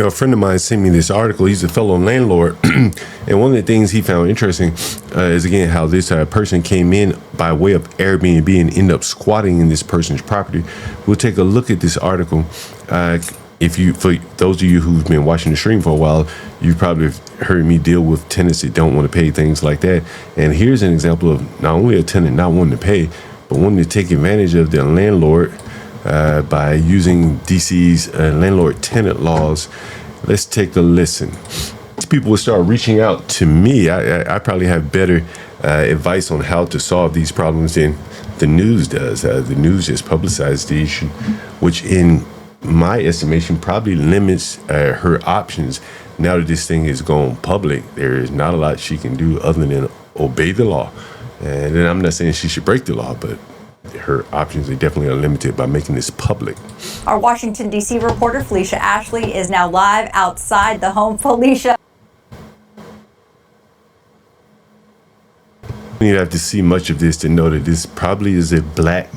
A friend of mine sent me this article. He's a fellow landlord. And one of the things he found interesting is, again, how this person came in by way of Airbnb and ended up squatting in this person's property. We'll take a look at this article. For those of you who've been watching the stream for a while, you've probably heard me deal with tenants that don't want to pay, things like that. And here's an example of not only a tenant not wanting to pay, but wanting to take advantage of their landlord by using DC's landlord-tenant laws. Let's take a listen. People will start reaching out to me. I probably have better advice on how to solve these problems than the news does. The news just publicizes the issue, which in my estimation probably limits her options. Now that this thing is going public, there is not a lot she can do other than obey the law. And then I'm not saying she should break the law, but her options are definitely limited by making this public. Our Washington, D.C. reporter, Felicia Ashley, is now live outside the home. Felicia. You have to see much of this to know that this probably is a black,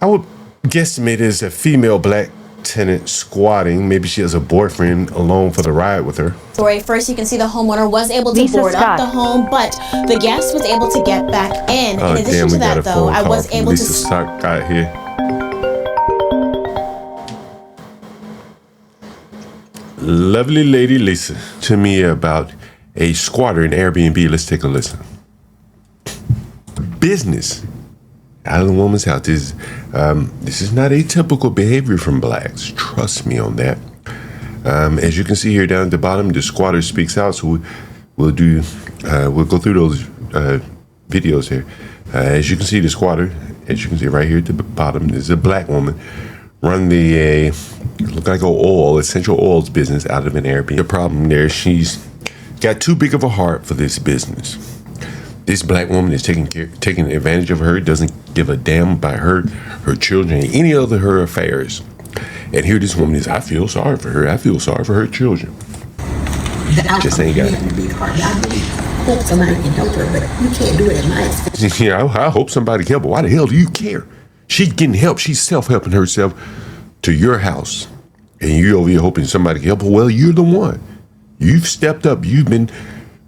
I would guesstimate as a female black tenant squatting. Maybe she has a boyfriend along for the ride with her. Story. First, you can see the homeowner was able to board up the home, but the guest was able to get back in. In addition to that, though, I was able Lisa Stock got here. Lovely lady Lisa to me about a squatter in Airbnb. Let's take a listen. Business out of the woman's house. This is not atypical behavior from blacks. Trust me on that. As you can see here down at the bottom, the squatter speaks out. So we'll go through those videos here. As you can see, the squatter, as you can see right here at the bottom, is a black woman run the look like essential oils business out of an Airbnb. The problem there, she's got too big of a heart for this business. This black woman is taking advantage of her, doesn't give a damn about her children, any other her affairs. And here this woman is, I feel sorry for her. I feel sorry for her children. Just ain't got it. I hope somebody can help her, but you can't do it at my expense. Yeah, I hope somebody can help her. Why the hell do you care? She's getting help. She's self-helping herself to your house. And you over here hoping somebody can help her. Well, you're the one. You've stepped up. You've been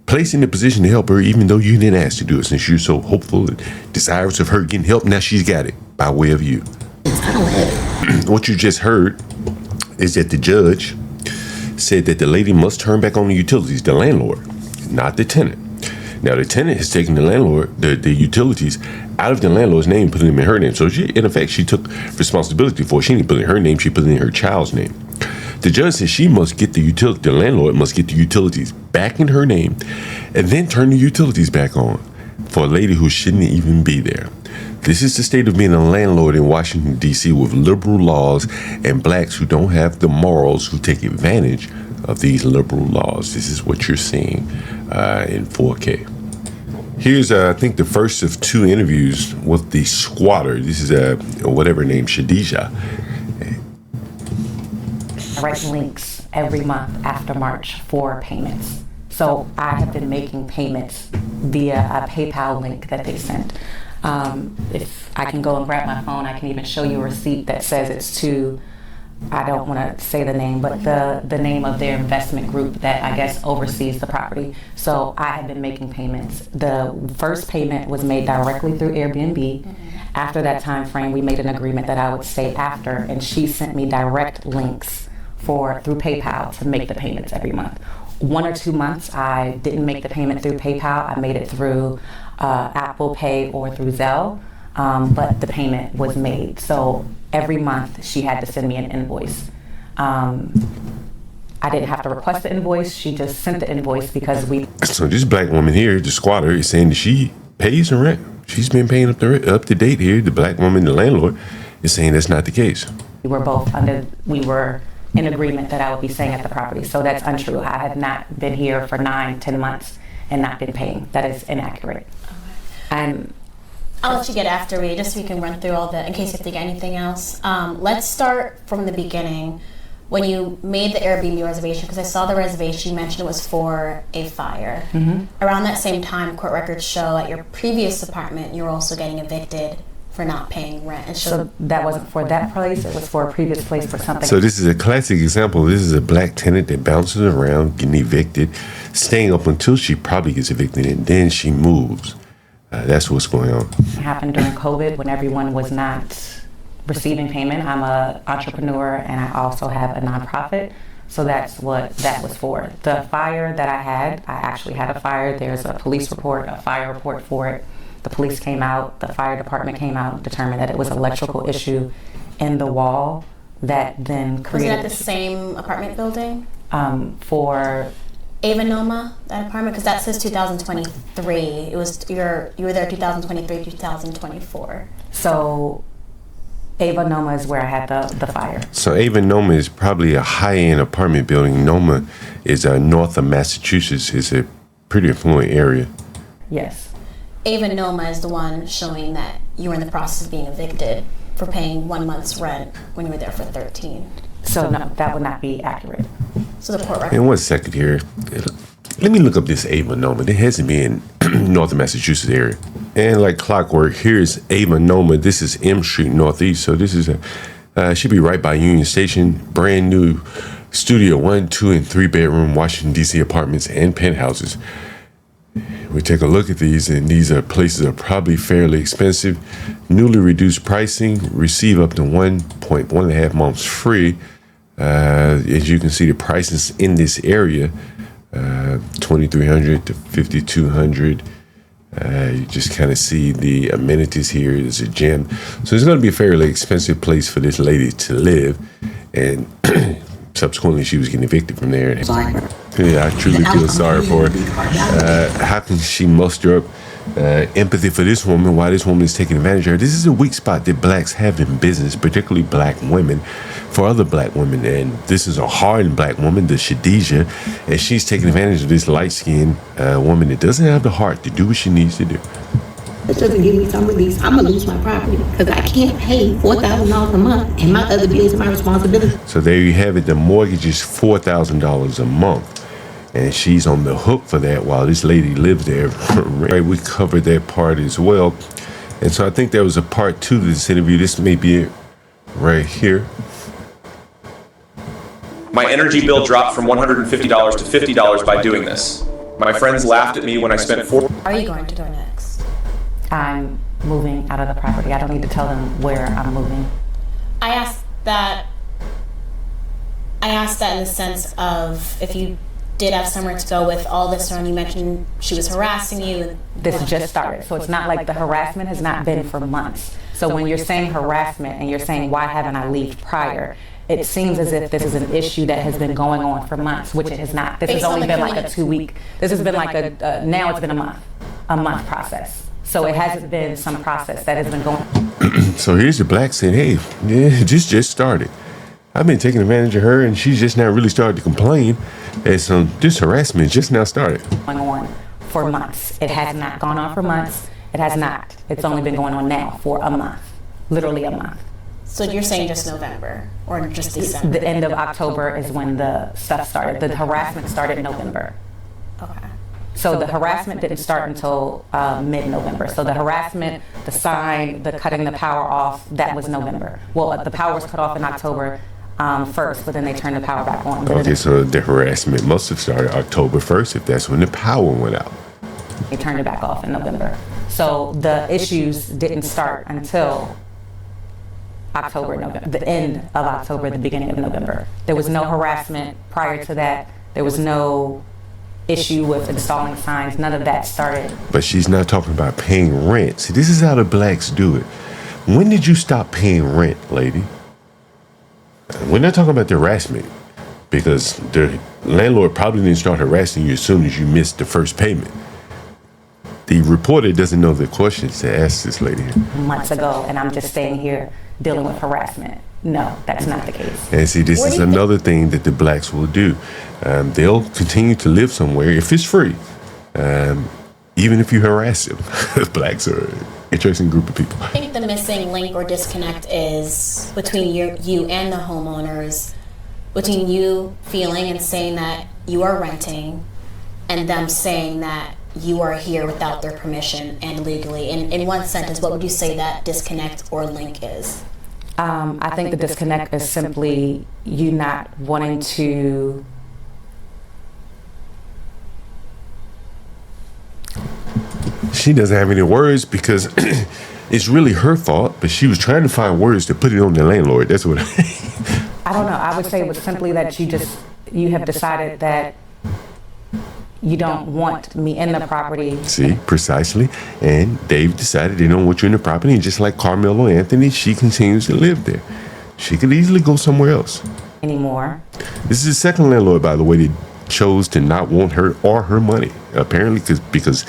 placed in the position to help her, even though you didn't ask to do it. Since you're so hopeful and desirous of her getting help, now she's got it by way of you. I don't have it. What you just heard is that the judge said that the lady must turn back on the utilities, the landlord, not the tenant. Now, the tenant has taken the landlord, the utilities, out of the landlord's name and put them in her name. So, in effect, she took responsibility for it. She didn't put it in her name. She put it in her child's name. The judge says she must get the landlord must get the utilities back in her name and then turn the utilities back on for a lady who shouldn't even be there. This is the state of being a landlord in Washington, D.C. with liberal laws and blacks who don't have the morals, who take advantage of these liberal laws. This is what you're seeing in 4K. Here's, I think, the first of two interviews with the squatter. This is whatever name, Shadisha. I write links every month after March for payments. So I have been making payments via a PayPal link that they sent. If I can go and grab my phone, I can even show you a receipt that says it's to, I don't want to say the name, but the name of their investment group that I guess oversees the property. So I have been making payments. The first payment was made directly through Airbnb. After that time frame, we made an agreement that I would stay after, and she sent me direct links through PayPal to make the payments every month. 1 or 2 months, I didn't make the payment through PayPal. I made it through Apple Pay or through Zelle, but the payment was made. So every month she had to send me an invoice. I didn't have to request the invoice. She just sent the invoice because So this black woman here, the squatter, is saying that she pays her rent. She's been paying up to date here. The black woman, the landlord, is saying that's not the case. we were in agreement that I would be staying at the property. So that's untrue. I have not been here for 9-10 months and not been paying. That is inaccurate. I'll let you get after me, just so we can run through all the, in case you think anything else. Let's start from the beginning. When you made the Airbnb reservation, because I saw the reservation, you mentioned it was for a fire. Mm-hmm. Around that same time, court records show at your previous apartment, you were also getting evicted for not paying rent. And So that wasn't for that place, it was for a previous place for something. So this is a classic example. This is a black tenant that bounces around, getting evicted, staying up until she probably gets evicted, and then she moves. That's what's going on. It happened during COVID when everyone was not receiving payment. I'm an entrepreneur and I also have a nonprofit. So that's what that was for. The fire that I actually had a fire. There's a police report, a fire report for it. The police came out, the fire department came out, determined that it was an electrical issue in the wall that then created. Was it at the same apartment building? For Ava Noma, that apartment, because that says 2023. It was you were there 2023, 2024. So Ava Noma is where I had the fire. So Ava Noma is probably a high-end apartment building. Noma is north of Massachusetts. It's a pretty affluent area. Yes. Ava Noma is the one showing that you were in the process of being evicted for paying 1 month's rent when you were there for 13. So no, that would not be accurate. So the court record. In 1 second here, let me look up this Ava Noma. It has to be in north of Massachusetts area. And like clockwork, here's Ava Noma. This is M Street Northeast. So this is should be right by Union Station. Brand new studio 1, 2, and 3 bedroom Washington D.C. apartments and penthouses. We take a look at these, and these are places are probably fairly expensive. Newly reduced pricing. Receive up to 1.5 months free. As you can see, the prices in this area, $2,300 to $5,200. You just kind of see the amenities here. There's a gym, so it's going to be a fairly expensive place for this lady to live. And subsequently, she was getting evicted from there. Yeah, I truly feel sorry for her. How can she muster up empathy for this woman while this woman is taking advantage of her? This is a weak spot that blacks have in business, particularly black women, for other black women. And this is a hardened black woman, the Shadija, and she's taking advantage of this light-skinned woman that doesn't have the heart to do what she needs to do. It doesn't give me some release. I'm gonna lose my property because I can't pay $4,000 a month, and my other bills are my responsibility. So there you have it. The mortgage is $4,000 a month, and she's on the hook for that while this lady lives there. Right, we covered that part as well. And so I think there was a part 2 to this interview. This may be it right here. My energy bill dropped from $150 to $50 by doing this. My friends laughed at me when I spent Are you going to go next? I'm moving out of the property. I don't need to tell them where I'm moving. I asked that in the sense of if you did have somewhere to go with all this on. You mentioned she was harassing you. This just started, so it's not like the harassment has not been for months. So when you're saying harassment and you're saying why haven't I left prior, it seems as if this is an issue that has been going on for months, which it has not. This has only been like a 2-week. This has been like now it's been a month process. So it hasn't been some process that has been going on. So here's the black saying, hey, yeah, this just started. I've been taking advantage of her, and she's just now really started to complain. And so this harassment just now started. Going on for months. It has not gone on for months. It has not. It's only been going on now for a month, literally a month. So you're saying just November or just December? The end of October is when the stuff started. The harassment started in November. Okay. So the harassment didn't start until mid-November. So the harassment, the sign, the cutting the power off, that was November. Well, the power was cut off in October 1st, but then they turned the power back on. Okay, so the harassment must have started October 1st if that's when the power went out. They turned it back off in November. So the issues didn't start until October, November, the end of October, the beginning of November. There was no harassment prior to that. There was no issue with installing signs. None of that started. But she's not talking about paying rent. See, this is how the blacks do it. When did you stop paying rent, lady? We're not talking about the harassment, because the landlord probably didn't start harassing you as soon as you missed the first payment. The reporter doesn't know the questions to ask this lady. Months ago, and I'm just staying here dealing with harassment. No, that's not the case. And see, this is another thing that the blacks will do. They'll continue to live somewhere if it's free, even if you harass them. Blacks are an interesting group of people. I think the missing link or disconnect is between you and the homeowners, between you feeling and saying that you are renting, and them saying that you are here without their permission and illegally. In one sentence, what would you say that disconnect or link is? I think the disconnect is simply you not wanting to She doesn't have any words because it's really her fault, but she was trying to find words to put it on the landlord. That's what I don't know. I would say it was simply that you have decided that you don't want me in the property. See, precisely. And Dave decided they don't want you in the property. And just like Carmelo Anthony, she continues to live there. She could easily go somewhere else. Anymore. This is the second landlord, by the way, that chose to not want her or her money. Apparently, because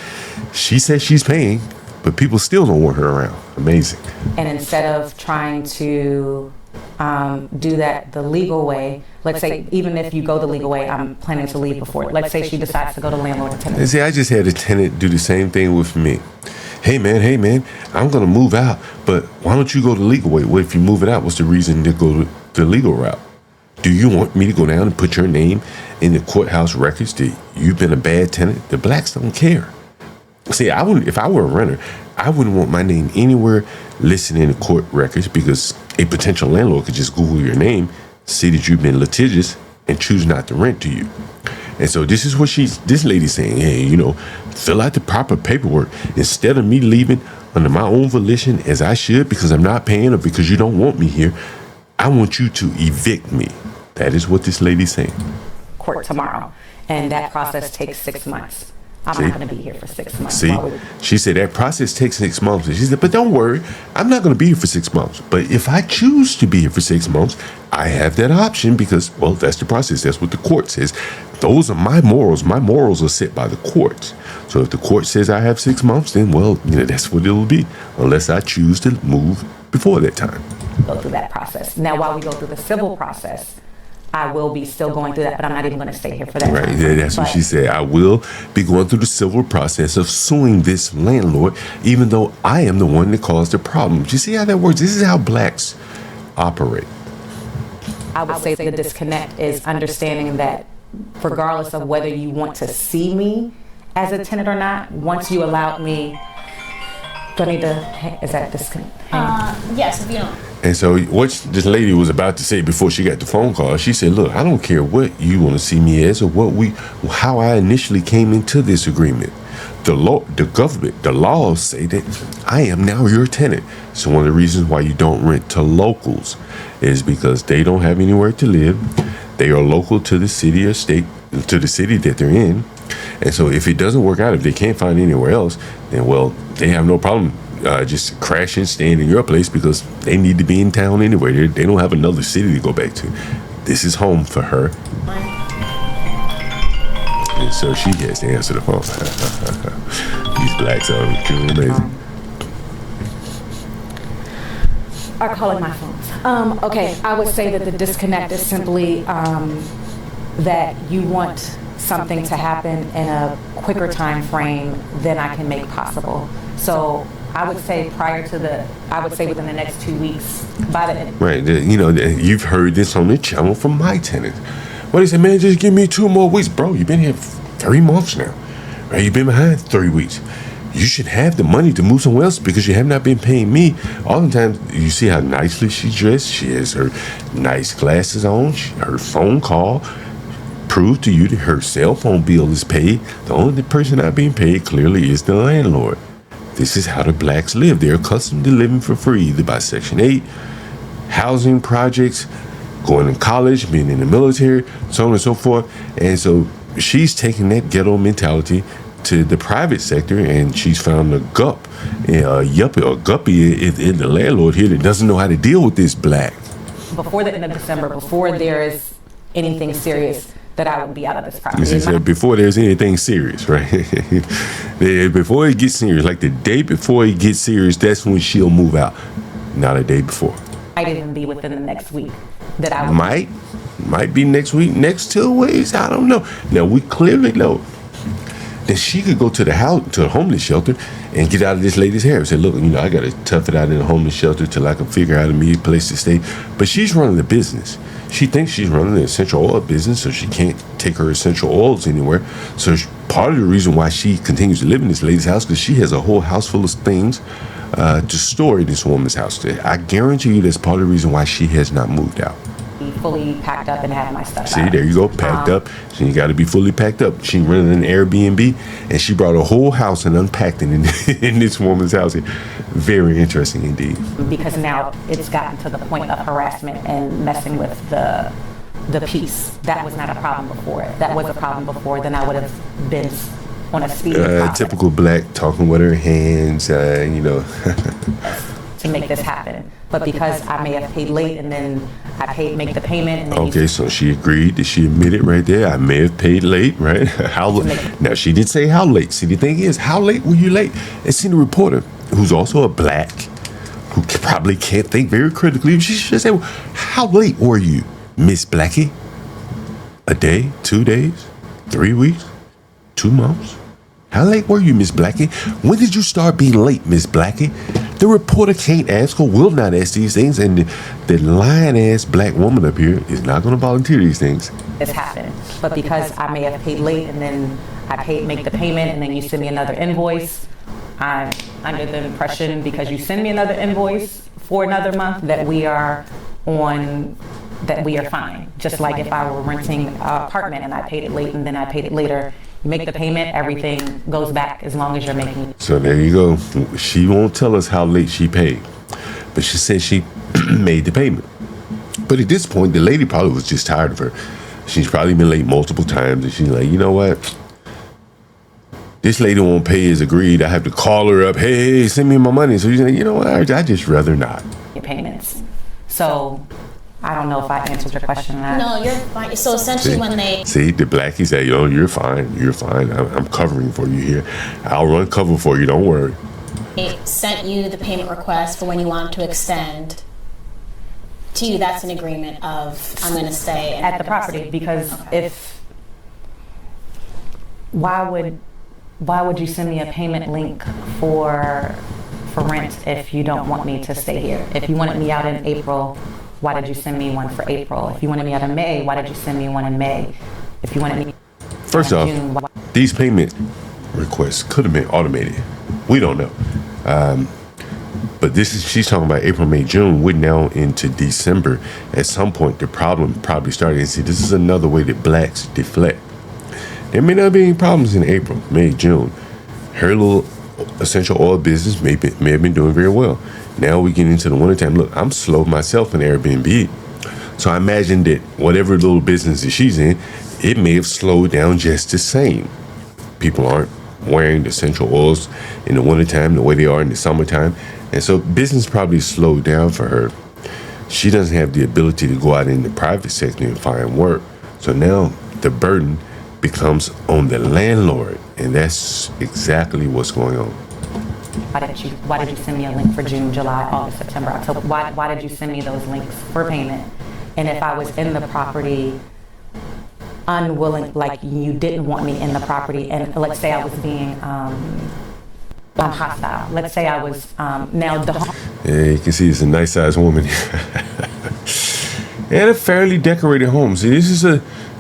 she says she's paying, but people still don't want her around. Amazing. And instead of trying to do that the legal way, let's say, even if you go the legal way, I'm planning to leave before. Let's say she decides to go to landlord to tenant. And see, I just had a tenant do the same thing with me. Hey man, I'm gonna move out, but why don't you go the legal way? Well, if you move it out, what's the reason to go the legal route? Do you want me to go down and put your name in the courthouse records that you've been a bad tenant? The blacks don't care. See, I wouldn't, if I were a renter, I wouldn't want my name anywhere listed in the court records because a potential landlord could just Google your name, see that you've been litigious, and choose not to rent to you. And so this is what this lady's saying, hey, fill out the proper paperwork instead of me leaving under my own volition as I should because I'm not paying or because you don't want me here. I want you to evict me. That is what this lady's saying. Court tomorrow. And that process takes 6 months. I'm not going to be here for 6 months. See, she said that process takes 6 months. And she said, but don't worry, I'm not going to be here for 6 months. But if I choose to be here for 6 months, I have that option because, well, that's the process. That's what the court says. Those are my morals. My morals are set by the courts. So if the court says I have 6 months, then, well, that's what it'll be, unless I choose to move before that time. Go through that process. Now, while we go through the civil process, I will be still going through that, but I'm not even going to stay here for that. Right, time. yeah, that's what she said. I will be going through the civil process of suing this landlord, even though I am the one that caused the problem. Do you see how that works? This is how blacks operate. I would say the disconnect is understanding that regardless of whether you want to see me as a tenant or not, once you allowed me, do I need to, is that disconnect? Yes, if you don't. And so what this lady was about to say before she got the phone call, she said, look, I don't care what you want to see me as or how I initially came into this agreement. The law, the government, the laws say that I am now your tenant. So one of the reasons why you don't rent to locals is because they don't have anywhere to live. They are local to the city or state, to the city that they're in. And so if it doesn't work out, if they can't find anywhere else, then, well, they have no problem just crashing, staying in your place because they need to be in town anyway. They don't have another city to go back to. This is home for her. And so she has to answer the phone. These blacks are truly amazing. Are calling my phones. Okay, I would say that the disconnect is simply that you want something to happen in a quicker time frame than I can make possible. So I would say within the next 2 weeks by the end. Right, you've heard this on the channel from my tenants. Well, they said, man, just give me 2 more weeks. Bro, you've been here 3 months now. Right, you've been behind 3 weeks. You should have the money to move somewhere else because you have not been paying me. All the time, you see how nicely she's dressed. She has her nice glasses on, her phone call prove to you that her cell phone bill is paid. The only person not being paid clearly is the landlord. This is how the blacks live. They're accustomed to living for free, either by Section 8, housing projects, going to college, being in the military, so on and so forth. And so she's taking that ghetto mentality to the private sector, and she's found a guppy in the landlord here that doesn't know how to deal with this black. Before the end of December, before there is anything serious, that I would be out of this property. She said before there's anything serious, right? Before it gets serious, like the day before it gets serious, that's when she'll move out. Not a day before. Might even be within the next week that I would. Might be next week, next 2 weeks. I don't know. Now we clearly know then she could go to the house, to the homeless shelter, and get out of this lady's hair. Say, look, I got to tough it out in the homeless shelter till I can figure out a me place to stay. But she's running the business. She thinks she's running the essential oil business, so she can't take her essential oils anywhere. So part of the reason why she continues to live in this lady's house, because she has a whole house full of things to store in this woman's house. I guarantee you that's part of the reason why she has not moved out. Fully packed up and have my stuff See, out. there you go, packed up. So you got to be fully packed up. She rented an Airbnb, and she brought a whole house and unpacked it in this woman's house. Very interesting indeed. Because now it's gotten to the point of harassment and messing with the peace. That was not a problem before. That was a problem before. Then I would have been on a speedy process. Typical black, talking with her hands, to make this happen. But because I may have paid late and then make the payment. And then Okay, so she agreed. Did she admit it right there? I may have paid late, right? Now, she did say how late. See, the thing is, how late were you late? And see, the reporter, who's also a black, who probably can't think very critically, she should say, well, how late were you, Miss Blackie? A day? 2 days? 3 weeks? 2 months? How late were you, Miss Blackie? When did you start being late, Miss Blackie? The reporter can't ask or will not ask these things, and the lying-ass black woman up here is not going to volunteer these things. This happened. But because I may have paid late and then make the payment and then you send me another invoice, I'm under the impression because you send me another invoice for another month that we are fine. Just like if I were renting an apartment and I paid it late and then I paid it later, you make the payment, everything goes back as long as you're making it. So there you go. She won't tell us how late she paid, but she said she made the payment. But at this point, the lady probably was just tired of her. She's probably been late multiple times, and she's like, you know what? This lady won't pay as agreed. I have to call her up. Hey, send me my money. So she's like, you know what? I just rather not. Your payments. So I don't know if I answered your question or not. No, you're fine. So essentially, when they See, the blackie say, yo, you're fine. You're fine. I'm covering for you here. I'll run cover for you. Don't worry. sent you the payment request for when you want to extend, to you, that's an agreement of I'm going to stay at the property, because why would you send me a payment link for rent if you don't want me to stay here? If you wanted me out in April, why did you send me one for April? If you wanted me out in May, why did you send me one in May? If you wanted me First off, June, these payment requests could have been automated. We don't know. But she's talking about April, May, June. We're now into December. At some point, the problem probably started. And see, this is another way that blacks deflect. There may not be any problems in April, May, June. Her little essential oil business may have been doing very well. Now we get into the wintertime. Look, I'm slow myself in Airbnb. So I imagine that whatever little business that she's in, it may have slowed down just the same. People aren't wearing the essential oils in the wintertime the way they are in the summertime. And so business probably slowed down for her. She doesn't have the ability to go out in the private sector and find work. So now the burden becomes on the landlord. And that's exactly what's going on. Why did you send me a link for June, July, August, September, October? Why did you send me those links for payment? And if I was in the property unwilling, like you didn't want me in the property, and let's say I was being hostile. Let's say I was now. Yeah, you can see it's a nice sized woman. And a fairly decorated home. See,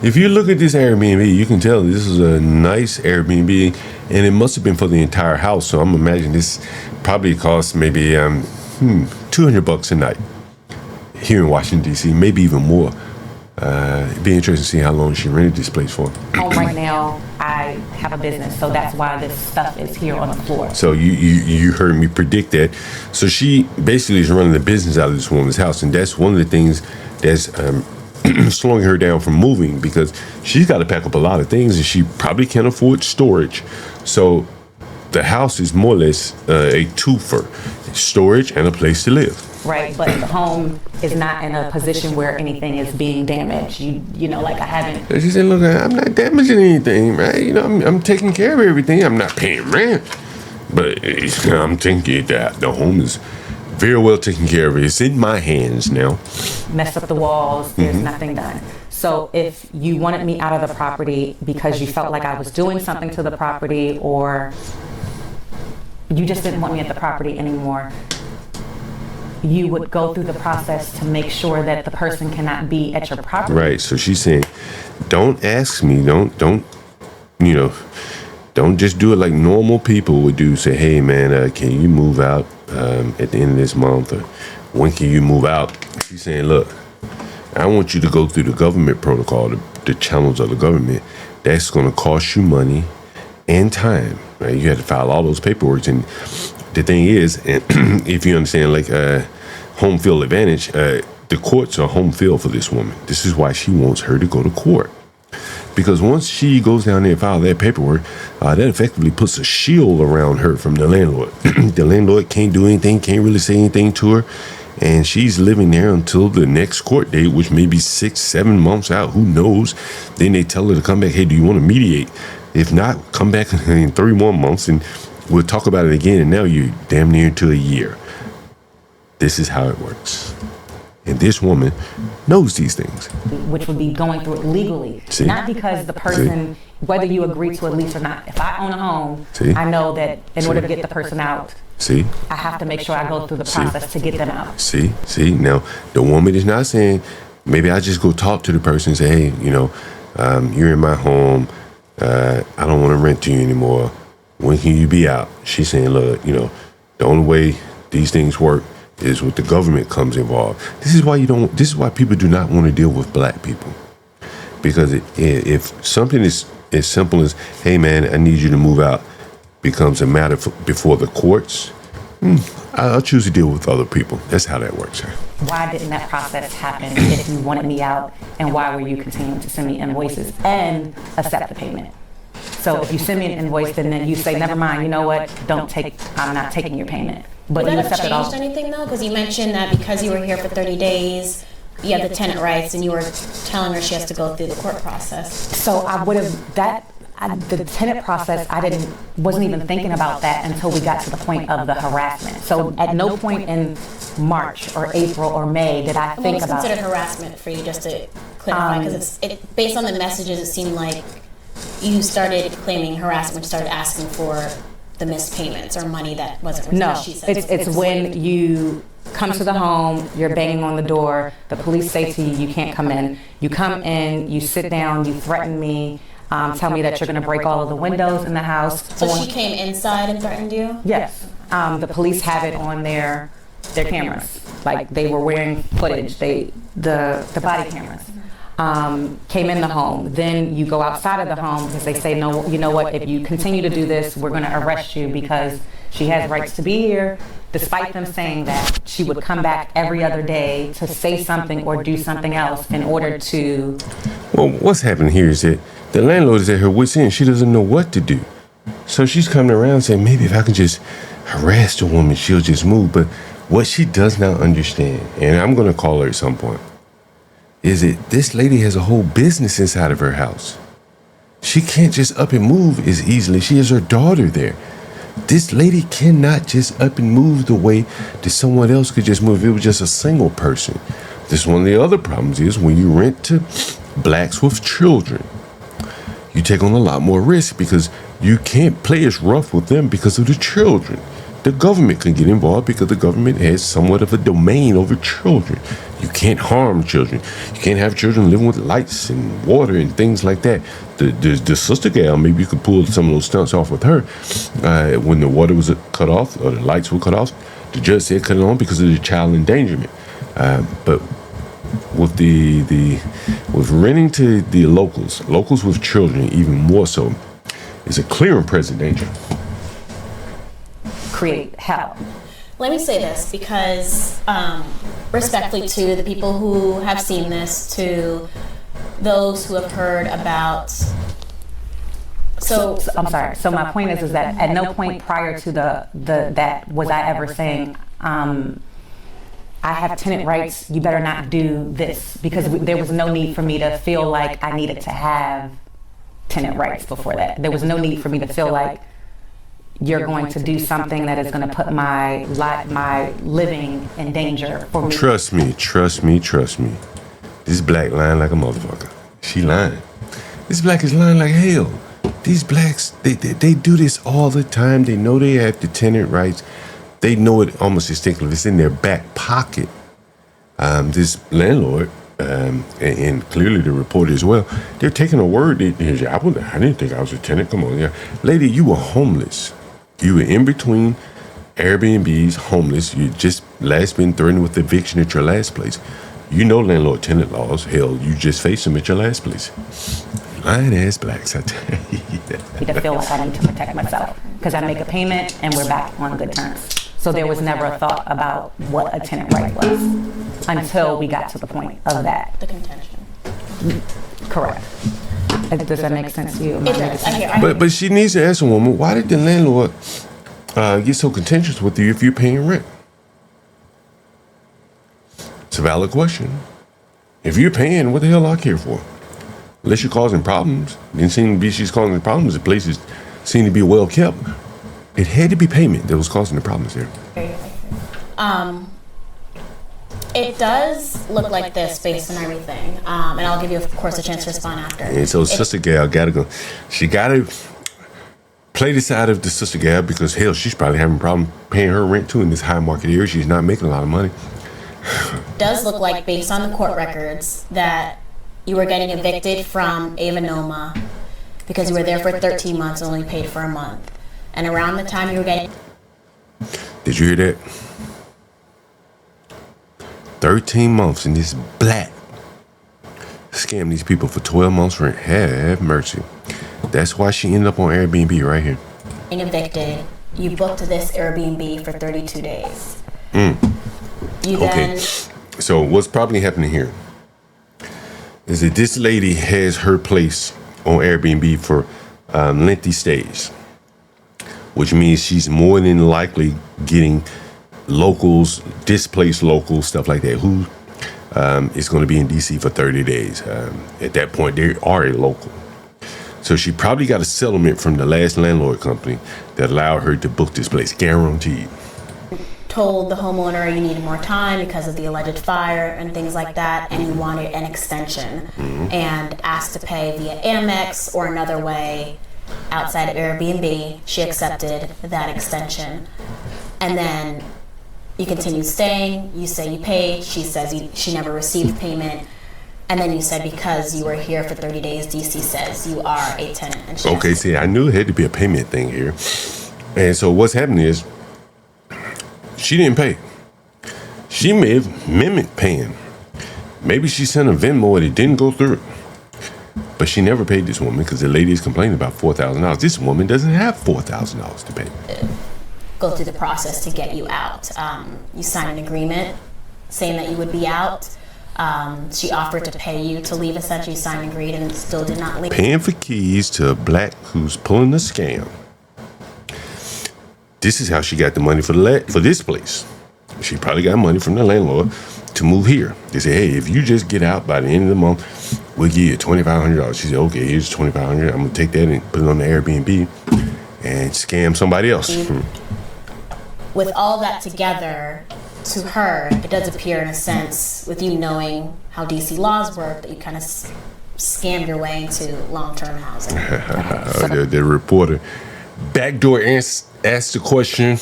if you look at this Airbnb, you can tell this is a nice Airbnb, and it must have been for the entire house. So I'm imagining this probably cost maybe $200 a night here in Washington, D.C., maybe even more. It'd be interesting to see how long she rented this place for. Home right now, I have a business, so that's why this stuff is here on the floor. So you heard me predict that. So she basically is running the business out of this woman's house, and that's one of the things that's slowing her down from moving, because she's got to pack up a lot of things, and she probably can't afford storage. So the house is more or less a twofer: storage and a place to live. Right, but the home is not in a position where anything is being damaged. You know, like I haven't. She said, "Look, I'm not damaging anything, right? You know, I'm taking care of everything. I'm not paying rent, but I'm thinking that the home is very well taken care of. It's in my hands now." Mess up the walls. There's nothing done. So if you wanted me out of the property because you felt like I was doing something to the property, or you just didn't want me at the property anymore, you would go through the process to make sure that the person cannot be at your property. Right. So she's saying, don't ask me. Don't just do it like normal people would do. Say, hey, man, can you move out at the end of this month? Or when can you move out? She's saying, look, I want you to go through the government protocol, the channels of the government. That's going to cost you money and time. Right? You have to file all those paperwork. And the thing is, if you understand, like home field advantage, the courts are home field for this woman. This is why she wants her to go to court. Because once she goes down there and files that paperwork, that effectively puts a shield around her from the landlord. The landlord can't do anything, can't really say anything to her. And she's living there until the next court date, which may be 6-7 months out. Who knows? Then they tell her to come back. Hey, do you want to mediate? If not, come back in 3 more months and we'll talk about it again. And now you're damn near to a year. This is how it works. And this woman knows these things. Which would be going through it legally. See? Not because the person, whether you agree to a lease or not. If I own a home, See? I know that in order to get the person out, See? I have to make sure I go through the process to get them out. See? Now, the woman is not saying, maybe I just go talk to the person and say, hey, you're in my home. I don't want to rent to you anymore. When can you be out? She's saying, look, the only way these things work is with the government comes involved. This is why people do not want to deal with black people. Because if something is as simple as, hey man, I need you to move out, becomes a matter before the courts, I'll choose to deal with other people. That's how that works. Why didn't that process happen if you wanted me out, and why were you continuing to send me invoices and accept the payment? So if you send me an invoice, then you say, never mind, you know what, I'm not taking your payment. But Would you that have accept it all. changed anything though? Because you mentioned that because you were here for 30 days, you have the tenant rights, and you were telling her she has to go through the court process. So I would have the tenant process. Wasn't even thinking about that until we got to the point of the harassment. So at no point in March or April or May did I What think was about considered harassment for you, just to clarify? Because based on the messages, it seemed like you started claiming harassment, started asking for the missed payments or money that wasn't returned. No, She said it's when you come to the home, you're banging on the door, the police say to you, you can't come in. You come in, you sit down, you threaten me, tell me that you're going to break all of the windows in the house. So she came inside and threatened you? Yes. The police have it on their cameras. Like they were wearing footage, the body cameras. Came in the home. Then you go outside of the home because they say, no, you know what, if you continue to do this, we're going to arrest you because she has rights to be here, despite them saying that she would come back every other day to say something or do something else in order to... Well, what's happening here is that the landlord is at her wit's end. She doesn't know what to do. So she's coming around saying, maybe if I can just harass the woman, she'll just move. But what she does not understand, and I'm going to call her at some point, is that this lady has a whole business inside of her house. She can't just up and move as easily. She has her daughter there. This lady cannot just up and move the way that someone else could just move. It was just a single person. This is one of the other problems is when you rent to blacks with children, you take on a lot more risk because you can't play as rough with them because of the children. The government can get involved because the government has somewhat of a domain over children. You can't harm children. You can't have children living with lights and water and things like that. The sister gal, maybe you could pull some of those stunts off with her. When the water was cut off or the lights were cut off, the judge said cut it on because of the child endangerment. But with with renting to the locals with children, even more so, is a clear and present danger. create hell. Let me say this because, respectfully to the people who have seen this, to those who have heard about. So I'm sorry. So my point is that at no point prior to that was I ever saying, I have tenant rights, you better not do this, because there was no need for me to feel like I needed to have tenant rights before that. There was no need for me to feel like you're going to do something that is going to put my living in danger for me. Trust me. This black lying like a motherfucker. She lying. This black is lying like hell. These blacks, they do this all the time. They know they have the tenant rights. They know it almost instinctively. It's in their back pocket. This landlord, and clearly the reporter as well, they're taking a word. I didn't think I was a tenant. Come on, yeah. Lady, you were homeless. You were in between Airbnbs, homeless. You just last been threatened with eviction at your last place. You know landlord-tenant laws. Hell, you just faced them at your last place. Lying ass blacks, I tell you. To feel like I need to protect myself because I make a payment and we're back on good terms. So there was never a thought about what a tenant right was until we got to the point of that. The contention. Correct. Does that make sense to you? It does. I hear. But she needs to ask a woman, why did the landlord get so contentious with you if you're paying rent? It's a valid question. If you're paying, what the hell I care for? Unless you're causing problems. Didn't seem to be she's causing problems. The places seem to be well kept. It had to be payment that was causing the problems there. It does look like this based on everything. And I'll give you, of course, a chance to respond after. And so Sister Gal gotta go. She gotta play the side of the Sister Gal because hell, she's probably having a problem paying her rent too in this high market area. She's not making a lot of money. Does look like, based on the court records, that you were getting evicted from Ava Noma because you were there for 13 months and only paid for a month. And around the time you were getting... Did you hear that? 13 months and this black scam these people for 12 months rent. Have mercy. That's why she ended up on Airbnb right here. Evicted. You booked this Airbnb for 32 days. You Okay. So what's probably happening here is that this lady has her place on Airbnb for lengthy stays, which means she's more than likely getting locals, displaced locals, stuff like that, who is going to be in DC for 30 days. At that point, they are a local. So she probably got a settlement from the last landlord company that allowed her to book this place, guaranteed. Told the homeowner you needed more time because of the alleged fire and things like that, and you wanted an extension, and asked to pay via Amex or another way outside of Airbnb. She accepted that extension. And then you continue staying. You say you paid. She says she never received payment. And then you said because you were here for 30 days, DC says you are a tenant. And she Okay, see, I knew it had to be a payment thing here. And so what's happening is she didn't pay. She may have mimicked paying. Maybe she sent a Venmo and it didn't go through. But she never paid this woman because the lady is complaining about $4,000. This woman doesn't have $4,000 to pay. go through the process to get you out. You signed an agreement saying that you would be out. She offered to pay you to leave, essentially. You signed an agreement and still did not leave. Paying for keys to a black who's pulling a scam. This is how she got the money for this place. She probably got money from the landlord to move here. They said, hey, if you just get out by the end of the month, we'll give you $2,500. She said, okay, here's $2,500. I'm going to take that and put it on the Airbnb and scam somebody else. With all that together, to her, it does appear in a sense, with you knowing how DC laws work, that you kind of scammed your way into long-term housing. The reporter backdoor asked the question,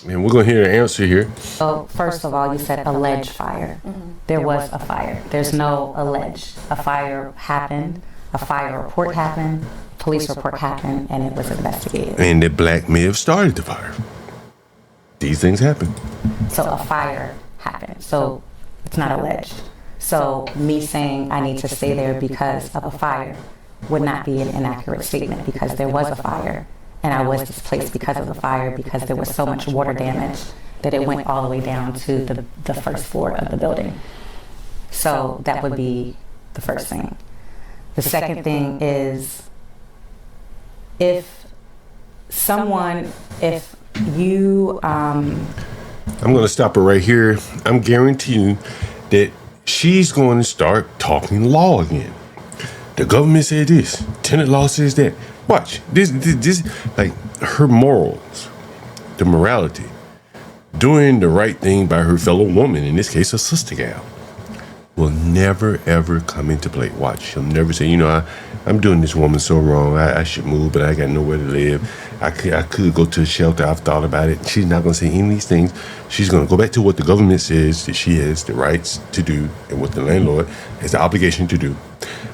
and we're going to hear the answer here. So first of all, you said alleged fire. Mm-hmm. There was a fire. There's no alleged. A fire happened. A fire report happened. Police report happened, and it was investigated. And the black may have started the fire. These things happen. So a fire happened. So it's not alleged. So me saying I need to stay there because of a fire would not be an inaccurate statement, because there was a fire. And I was displaced because of the fire, because there was so much water damage that it went all the way down to the first floor of the building. So that would be the first thing. The second thing is, if you... I'm going to stop her right here. I'm guaranteeing that she's going to start talking law again. The government said this. Tenant law says that. Watch. This like her morals, the morality, doing the right thing by her fellow woman, in this case, a sister gal. will never, ever come into play. Watch. She'll never say, I'm doing this woman so wrong. I should move, but I got nowhere to live. I could go to a shelter. I've thought about it. She's not going to say any of these things. She's going to go back to what the government says that she has the rights to do and what the landlord has the obligation to do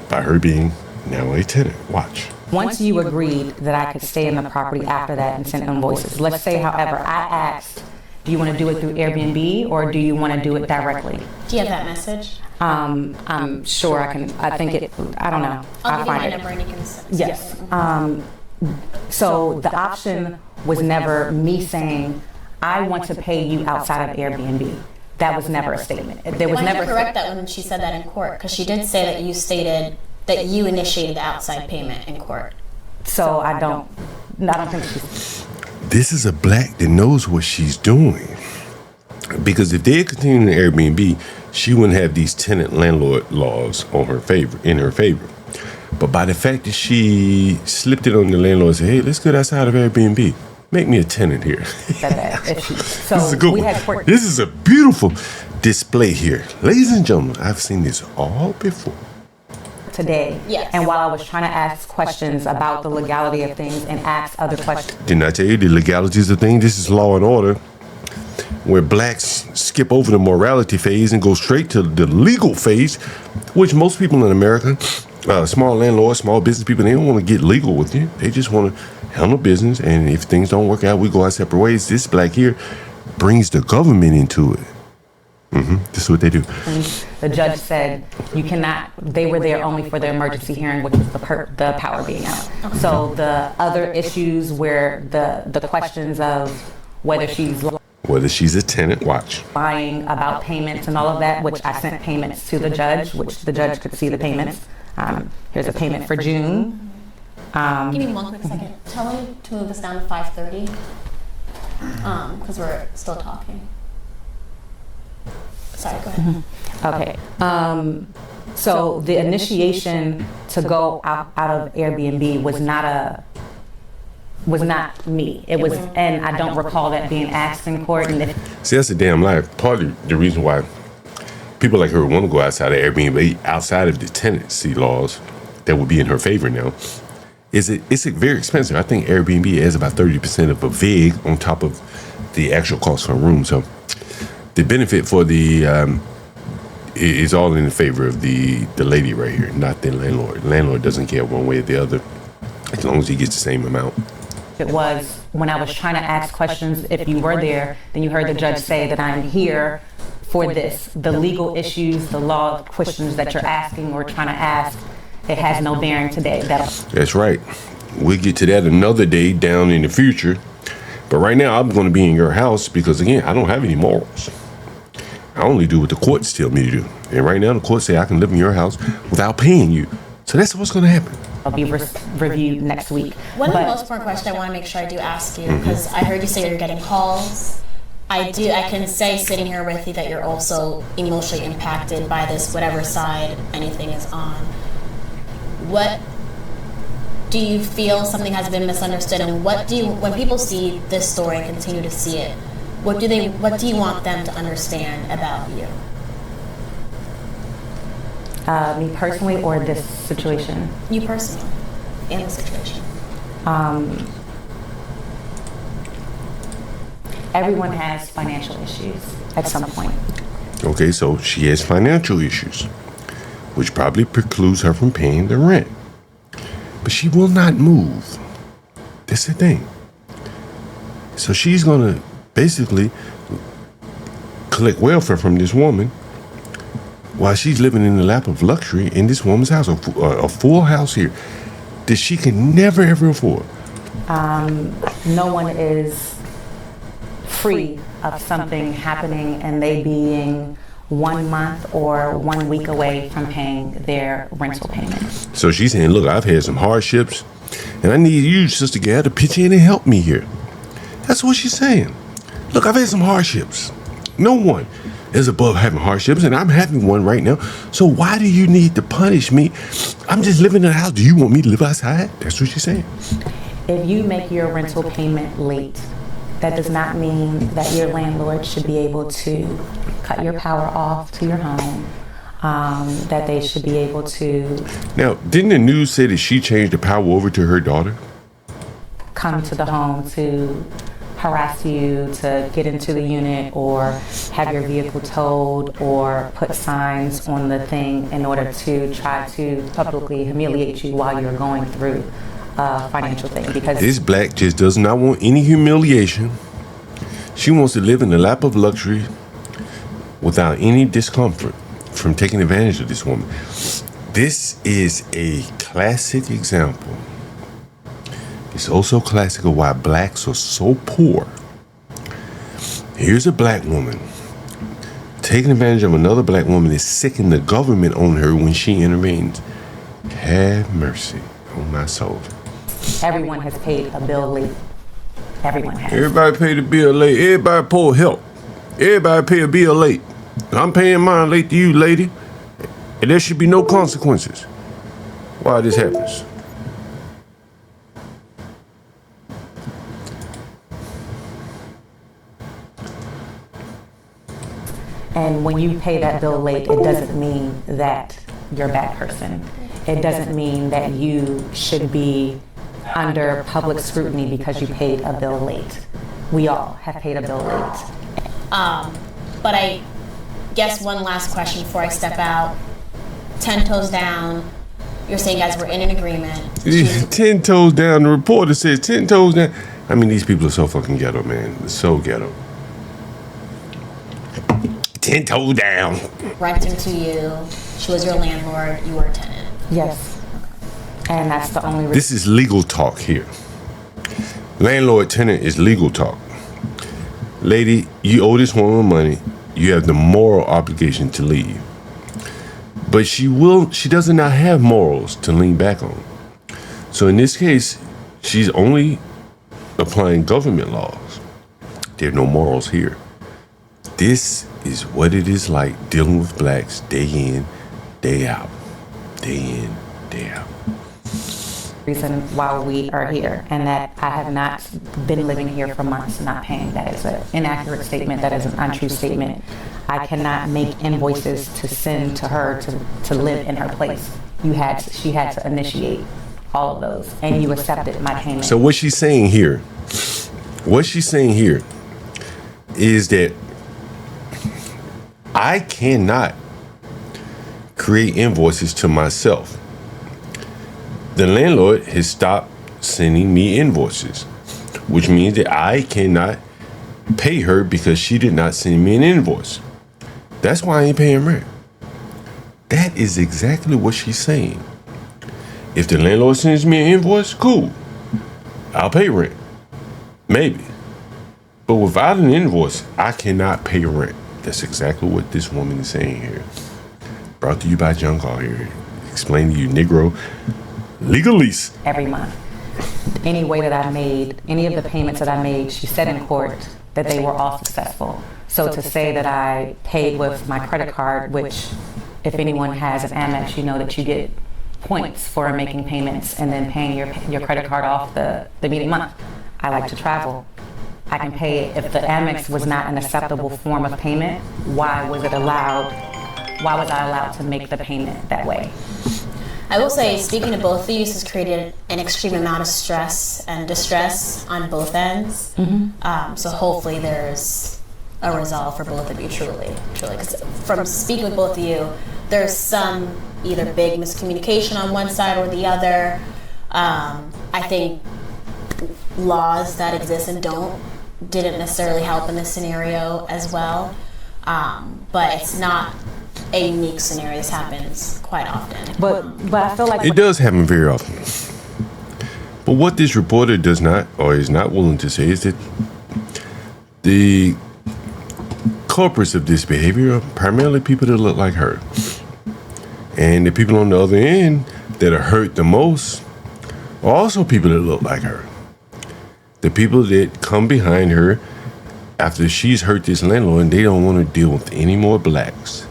by her being now a tenant. Watch. Once you agreed that I could stay in the property after that and send invoices, let's say, however, I asked, do you want to do it through Airbnb or do you want to do it directly? Do you have that message? I'm sure I can. I think it. I don't know. I'll give you my find number it. and you can send Yes. it. So the option was never me saying, I want to pay you outside of Airbnb. That was never a statement. There was Why did never. you correct that when she said that in court? Because she did say that you stated that you initiated the outside payment in court. So I don't think she's. This is a black that knows what she's doing. Because if they had continued in Airbnb, she wouldn't have these tenant landlord laws in her favor. But by the fact that she slipped it on the landlord and said, hey, let's get outside of Airbnb. Make me a tenant here. So This is a good we one. had court. This is a beautiful display here. Ladies and gentlemen, I've seen this all before. Today. Yes. And while I was trying to ask questions about the legality of things and ask other questions. Didn't I tell you the legalities of things? This is law and order, where blacks skip over the morality phase and go straight to the legal phase, which most people in America, small landlords, small business people, they don't want to get legal with you. They just want to handle business, and if things don't work out, we go our separate ways. This black here brings the government into it. This is what they do. And the judge said you cannot. They were there only for the emergency hearing, which was the power being out. So the other issues where the questions of whether she's a tenant, watch. lying about payments and all of that, which I sent payments to the judge, which the judge could see the payments. Here's a payment for June. Give me one quick second. Tell me to move us down to 5:30. Because we're still talking. Sorry, go ahead. Okay. So the initiation to go out of Airbnb was not me. It was, and I don't recall that being asked in court. And See, that's a damn lie. Part of the reason why people like her want to go outside of Airbnb, outside of the tenancy laws that would be in her favor now, it's very expensive. I think Airbnb adds about 30% of a VIG on top of the actual cost for a room. So the benefit for the is all in favor of the lady right here, not the landlord. Landlord doesn't care one way or the other, as long as he gets the same amount. it was when I was trying to ask questions, if you were there, then you heard the judge say that I'm here for this. The legal issues, the law questions that you're asking or trying to ask, it has no bearing today. That's right. We'll get to that another day down in the future. But right now, I'm going to be in your house because, again, I don't have any morals. I only do what the courts tell me to do. And right now, the courts say I can live in your house without paying you. So that's what's going to happen. I'll be reviewed next week. One of the most important questions I want to make sure I do ask you, because I heard you say you're getting calls. I can say sitting here with you that you're also emotionally impacted by this, whatever side anything is on. What do you feel something has been misunderstood, and what do you, when people see this story and continue to see it, what do you want them to understand about you? Me personally, or this situation? You personally, and the situation. Everyone has financial issues at some point. Okay, so she has financial issues, which probably precludes her from paying the rent. But she will not move. That's the thing. So she's going to basically collect welfare from this woman while she's living in the lap of luxury in this woman's house, a full house here that she can never ever afford. No one is free of something happening and they being 1 month or 1 week away from paying their rental payments. So she's saying, look, I've had some hardships and I need you, Sister Gal, to pitch in and help me here. That's what she's saying. Look, I've had some hardships. No one is above having hardships, and I'm having one right now. So why do you need to punish me? I'm just living in a house. Do you want me to live outside? That's what she's saying. If you make your rental payment late, that does not mean that your landlord should be able to cut your power off to your home, that they should be able to Now, didn't the news say that she changed the power over to her daughter? come to the home to harass you, to get into the unit, or have your vehicle towed, or put signs on the thing in order to try to publicly humiliate you while you're going through a financial thing. Because This black just does not want any humiliation. She wants to live in the lap of luxury without any discomfort from taking advantage of this woman. This is a classic example. It's also classic of why blacks are so poor. Here's a black woman taking advantage of another black woman is sicking the government on her when she intervenes. Have mercy on my soul. everyone has paid a bill late. Everyone has. Everybody pay the bill late. Everybody pull help. Everybody pay a bill late. I'm paying mine late to you, lady. And there should be no consequences. Why this happens? And when you pay that bill late, it doesn't mean that you're a bad person. It doesn't mean that you should be under public scrutiny because you paid a bill late. We all have paid a bill late. But I guess one last question before I step out. 10 toes down. You're saying, guys, we're in an agreement. 10 toes down. The reporter says 10 toes down. I mean, these people are so fucking ghetto, man. They're so ghetto. 10 toes down. Renting to you. She was your landlord. You were a tenant. Yes. And that's the only reason. This is legal talk here. Landlord tenant is legal talk. Lady, you owe this woman money. You have the moral obligation to leave. But she does not have morals to lean back on. So in this case, she's only applying government laws. There are no morals here. This is what it is like dealing with blacks day in, day out. Day in, day out. Reason why we are here, and that I have not been living here for months not paying. That is an inaccurate statement. That is an untrue statement. I cannot make invoices to send to her to live in her place. She had to initiate all of those, and you accepted my payment. So what she's saying here is that I cannot create invoices to myself. The landlord has stopped sending me invoices, which means that I cannot pay her because she did not send me an invoice. That's why I ain't paying rent. That is exactly what she's saying. If the landlord sends me an invoice, cool. I'll pay rent. Maybe. But without an invoice, I cannot pay rent. That's exactly what this woman is saying here. Brought to you by Jungle here. Explain to you, Negro. Legalese. Every month. Any way that I made, any of the payments that I made, she said in court that they were all successful. So to say that I paid with my credit card, which if anyone has an Amex, you know that you get points for making payments and then paying your credit card off the immediate month. I like to travel. I can pay it. If the Amex was not an acceptable form of payment, why was I allowed to make the payment that way? I will say, speaking to both of you, this has created an extreme amount of stress and distress on both ends. Mm-hmm. So hopefully there's a resolve for both of you, truly. Because from speaking with both of you, there's some either big miscommunication on one side or the other. I think laws that exist and didn't necessarily help in this scenario as well. But it's not a unique scenario. This happens quite often. But I feel like It does happen very often. But what this reporter does not, or is not willing to say, is that the culprits of this behavior are primarily people that look like her. And the people on the other end that are hurt the most are also people that look like her. The people that come behind her after she's hurt this landlord and they don't want to deal with any more blacks.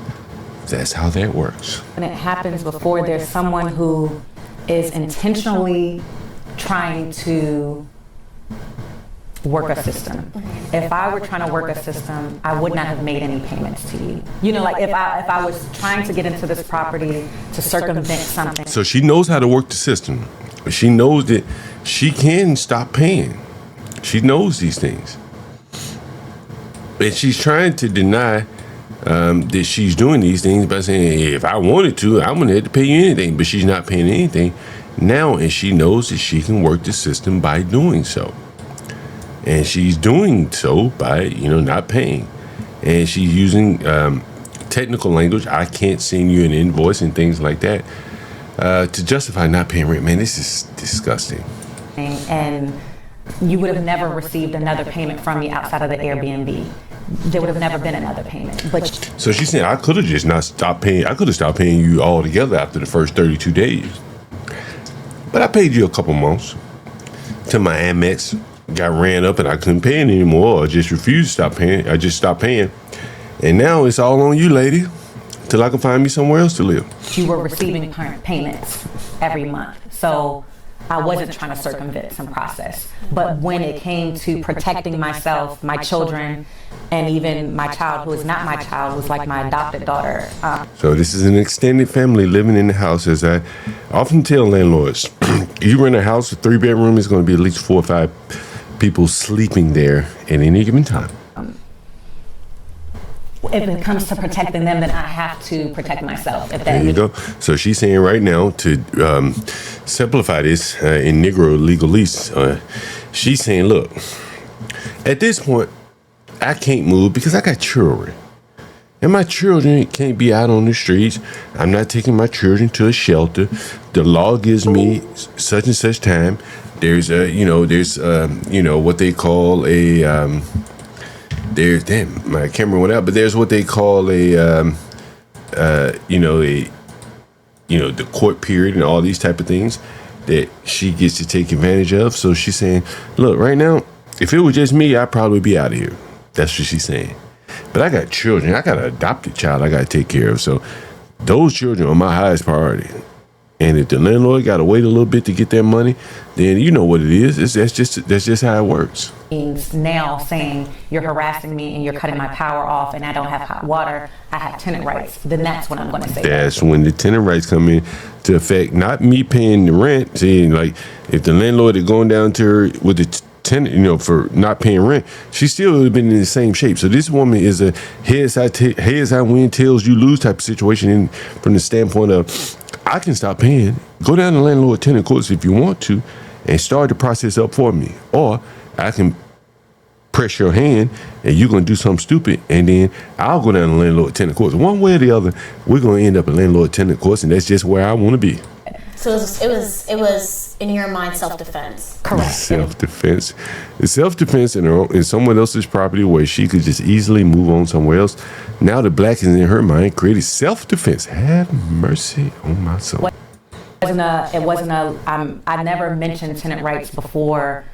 That's how that works. when it happens before there's someone who is intentionally trying to work a system. If I were trying to work a system, I would not have made any payments to you. You know, like if I was trying to get into this property to circumvent something. So she knows how to work the system. She knows that she can stop paying. She knows these things. And she's trying to deny that she's doing these things by saying, hey, if I wanted to, I wouldn't have to pay you anything. But she's not paying anything now, and she knows that she can work the system by doing so. And she's doing so by, not paying. And she's using technical language. I can't send you an invoice and things like that to justify not paying rent. Man, this is disgusting. And you would have never received another payment from me outside of the Airbnb. There would have never been another payment. But so she's saying I could have just not stopped paying. I could have stopped paying you altogether after the first 32 days. But I paid you a couple months till my Amex got ran up and I couldn't pay it anymore. I just refused to stop paying. I just stopped paying. And now it's all on you, lady, till I can find me somewhere else to live. you were receiving payments every month. So I wasn't trying to circumvent some process. But when it came to protecting myself, my children, and even my child, who is not my child, was like my adopted daughter. So this is an extended family living in the house. As I often tell landlords, you rent a house, a 3-bedroom, it's going to be at least 4 or 5 people sleeping there at any given time. If it comes to protecting them, then I have to protect myself. If that There you go. So she's saying right now, to simplify this in Negro legalese, she's saying, look, at this point, I can't move because I got children. And my children can't be out on the streets. I'm not taking my children to a shelter. The law gives me such and such time. There's what they call a, my camera went out, but there's what they call the court period and all these type of things that she gets to take advantage of. So she's saying, look, right now, if it was just me, I'd probably be out of here. That's what she's saying. But I got children. I got an adopted child I got to take care of. So those children are my highest priority. And if the landlord got to wait a little bit to get their money, then you know what it is. That's just how it works. Now saying you're harassing me and you're cutting my power off and I don't have hot water, I have tenant rights, then that's when I'm going to say that's when the tenant rights come in to effect, not me paying the rent. See, like if the landlord is going down to her with the tenant, for not paying rent, she still would have been in the same shape. So this woman is a heads I win, tails you lose type of situation from the standpoint of, I can stop paying, go down to landlord tenant courts if you want to, and start the process up for me. Or I can press your hand and you're going to do something stupid, and then I'll go down to landlord tenant courts. One way or the other, we're going to end up at landlord tenant courts, and that's just where I want to be. So it was in your mind self-defense. Correct. Self-defense. It's self-defense in someone else's property where she could just easily move on somewhere else. Now the black is in her mind created self-defense. Have mercy on my soul. I never mentioned tenant rights before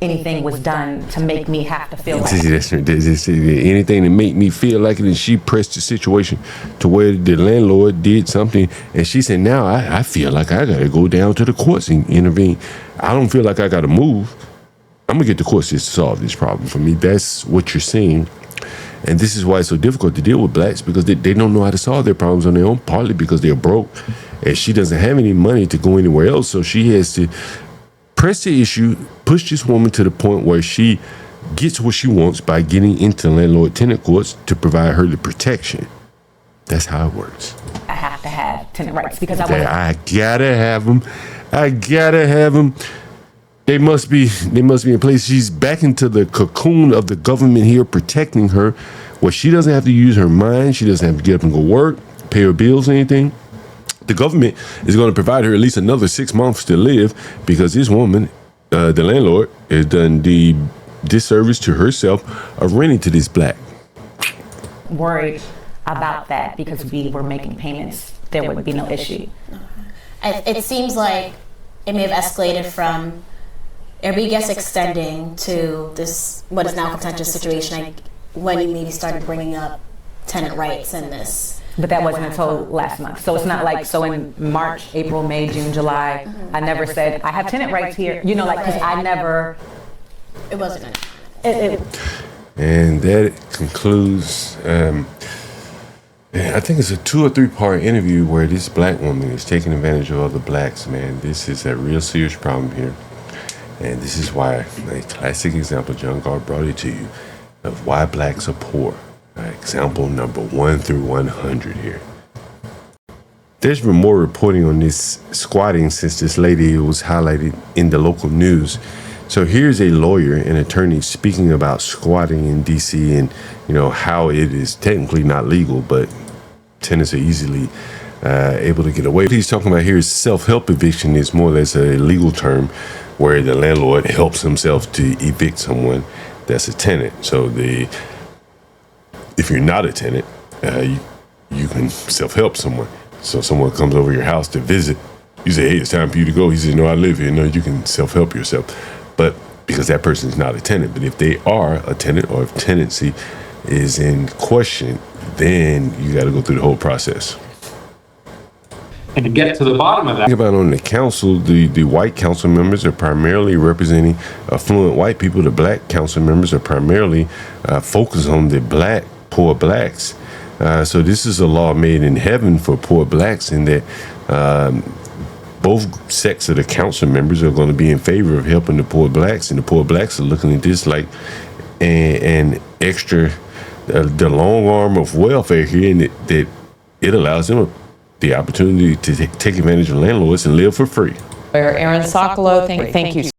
anything was done to make me have to feel like anything to make me feel like it. And she pressed the situation to where the landlord did something, and she said, now I feel like I gotta go down to the courts and intervene. I don't feel like I gotta move. I'm gonna get the courts just to solve this problem for me. That's what you're seeing. And this is why it's so difficult to deal with blacks, because they don't know how to solve their problems on their own, partly because they're broke and she doesn't have any money to go anywhere else. So she has to press the issue, push this woman to the point where she gets what she wants by getting into landlord tenant courts to provide her the protection. That's how it works. I have to have tenant rights because I gotta have them. I gotta have them. They must be in place. She's back into the cocoon of the government here, protecting her, where she doesn't have to use her mind. She doesn't have to get up and go work, pay her bills, or anything. The government is going to provide her at least another 6 months to live, because this woman, the landlord, has done the disservice to herself of renting to this black. Worried about that because we were making payments. There would be no issue. It seems like it may have escalated from Airbnb guests extending to this, what is now a contentious situation, like when you maybe started bringing up tenant rights in this. But that wasn't until last month. So it's not like, so in March, April, May, June, July, I never said, I have tenant rights here. Because I never It wasn't enough. And that concludes, I think it's a 2 or 3 part interview where this black woman is taking advantage of other blacks, man. This is a real serious problem here. And this is why a classic example, John Gard brought it to you, of why blacks are poor. Example number 1 through 100 here. There's been more reporting on this squatting since this lady was highlighted in the local news. So here's a lawyer and attorney speaking about squatting in DC and, you know, how it is technically not legal, but tenants are easily able to get away. What he's talking about here is self-help eviction is more or less a legal term where the landlord helps himself to evict someone that's a tenant. So if you're not a tenant, you can self-help someone. So someone comes over your house to visit. You say, hey, it's time for you to go. He says, no, I live here. No, you can self-help yourself. But because that person is not a tenant. But if they are a tenant or if tenancy is in question, then you got to go through the whole process. And to get to the bottom of that. Think about on the council, the white council members are primarily representing affluent white people. The black council members are primarily focused on the poor blacks. So this is a law made in heaven for poor blacks in that both sects of the council members are going to be in favor of helping the poor blacks, and the poor blacks are looking at this like an extra, the long arm of welfare here, and that it allows them the opportunity to take advantage of landlords and live for free. Aaron Sokolow, thank you.